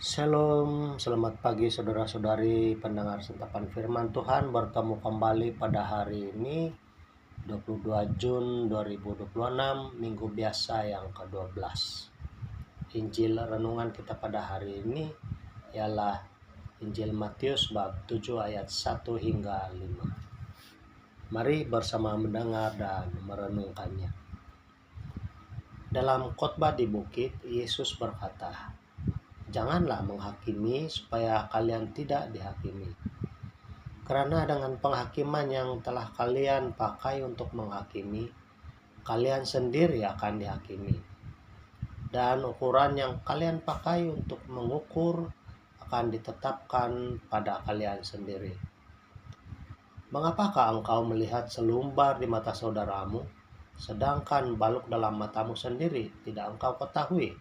Shalom, selamat pagi saudara-saudari pendengar sentapan firman Tuhan. Bertemu kembali pada hari ini 22 Jun 2026, Minggu biasa yang ke-12. Injil renungan kita pada hari ini ialah Injil Matius bab 7 ayat 1 hingga 5. Mari bersama mendengar dan merenungkannya. Dalam khotbah di bukit, Yesus berkata, "Janganlah menghakimi supaya kalian tidak dihakimi. Karena dengan penghakiman yang telah kalian pakai untuk menghakimi, kalian sendiri akan dihakimi. Dan ukuran yang kalian pakai untuk mengukur akan ditetapkan pada kalian sendiri. Mengapakah engkau melihat selumbar di mata saudaramu, sedangkan balok dalam matamu sendiri tidak engkau ketahui?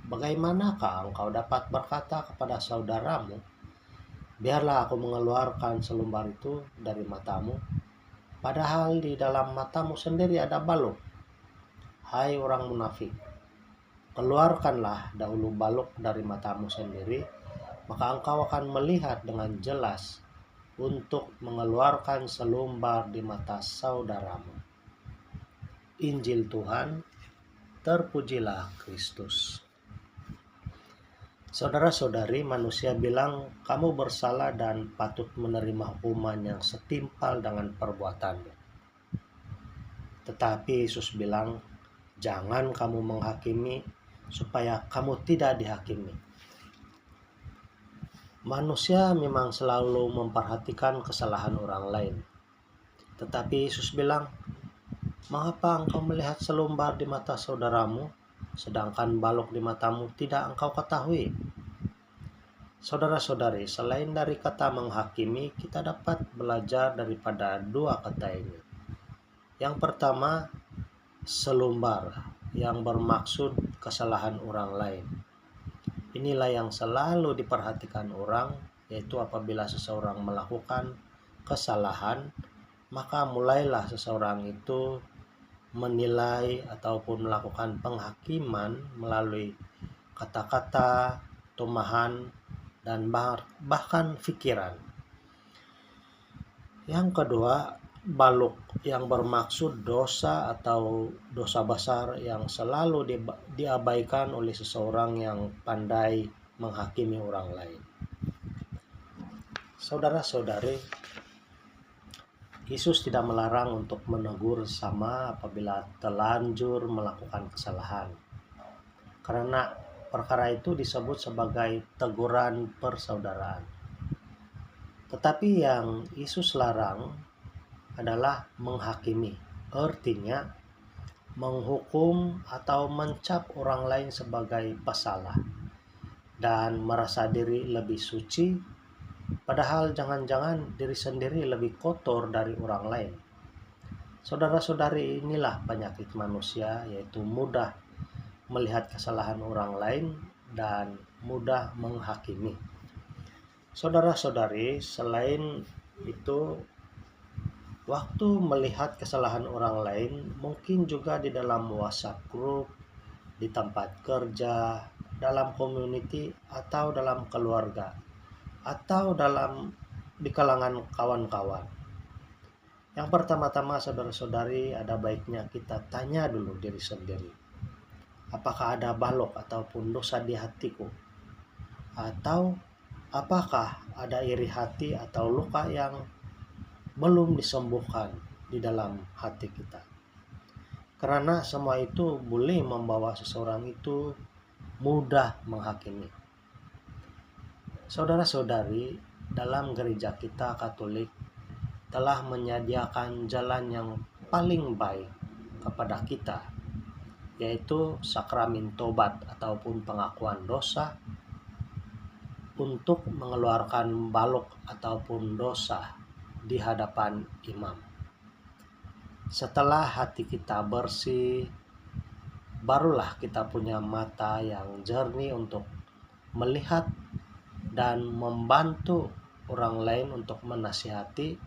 Bagaimanakah engkau dapat berkata kepada saudaramu, biarlah aku mengeluarkan selumbar itu dari matamu, padahal di dalam matamu sendiri ada balok? Hai orang munafik, keluarkanlah dahulu balok dari matamu sendiri, maka engkau akan melihat dengan jelas untuk mengeluarkan selumbar di mata saudaramu." Injil Tuhan, terpujilah Kristus. Saudara-saudari, manusia bilang kamu bersalah dan patut menerima hukuman yang setimpal dengan perbuatanmu. Tetapi Yesus bilang, jangan kamu menghakimi supaya kamu tidak dihakimi. Manusia memang selalu memperhatikan kesalahan orang lain. Tetapi Yesus bilang, mengapa engkau melihat selumbar di mata saudaramu, sedangkan balok di matamu tidak engkau ketahui? Saudara-saudari, selain dari kata menghakimi, kita dapat belajar daripada dua kata ini. Yang pertama, selumbar, yang bermaksud kesalahan orang lain. Inilah yang selalu diperhatikan orang, yaitu apabila seseorang melakukan kesalahan, maka mulailah seseorang itu menilai ataupun melakukan penghakiman melalui kata-kata, tumahan, dan bahkan pikiran. Yang kedua, balok, yang bermaksud dosa atau dosa besar yang selalu diabaikan oleh seseorang yang pandai menghakimi orang lain. Saudara-saudari, Yesus tidak melarang untuk menegur sesama apabila telanjur melakukan kesalahan, karena perkara itu disebut sebagai teguran persaudaraan. Tetapi yang Yesus larang adalah menghakimi, artinya menghukum atau mencap orang lain sebagai pesalah dan merasa diri lebih suci, padahal jangan-jangan diri sendiri lebih kotor dari orang lain. Saudara-saudari, inilah penyakit manusia, yaitu mudah melihat kesalahan orang lain dan mudah menghakimi. Saudara-saudari, selain itu, waktu melihat kesalahan orang lain, mungkin juga di dalam WhatsApp group, di tempat kerja, dalam community, atau dalam keluarga, atau di kalangan kawan-kawan. Yang pertama-tama, saudara-saudari, ada baiknya kita tanya dulu diri sendiri. Apakah ada balok ataupun dosa di hatiku? Atau apakah ada iri hati atau luka yang belum disembuhkan di dalam hati kita? Karena semua itu boleh membawa seseorang itu mudah menghakimi. Saudara-saudari, dalam gereja kita Katolik telah menyediakan jalan yang paling baik kepada kita, yaitu sakramen tobat ataupun pengakuan dosa untuk mengeluarkan balok ataupun dosa di hadapan imam. Setelah hati kita bersih, barulah kita punya mata yang jernih untuk melihat dan membantu orang lain untuk menasihati.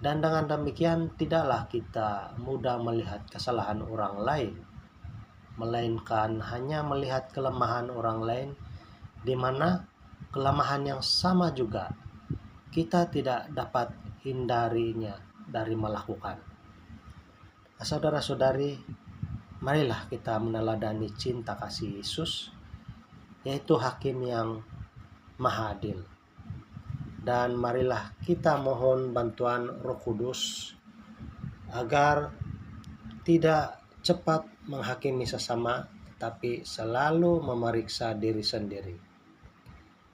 Dan dengan demikian tidaklah kita mudah melihat kesalahan orang lain, melainkan hanya melihat kelemahan orang lain di mana kelemahan yang sama juga kita tidak dapat hindarinya dari melakukan. Saudara-saudari, marilah kita meneladani cinta kasih Yesus, yaitu Hakim yang Maha Adil. Dan marilah kita mohon bantuan Roh Kudus agar tidak cepat menghakimi sesama, tetapi selalu memeriksa diri sendiri.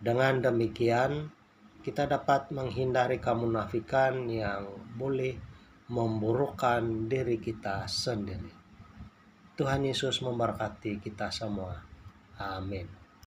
Dengan demikian, kita dapat menghindari kemunafikan yang boleh memburukkan diri kita sendiri. Tuhan Yesus memberkati kita semua. Amin.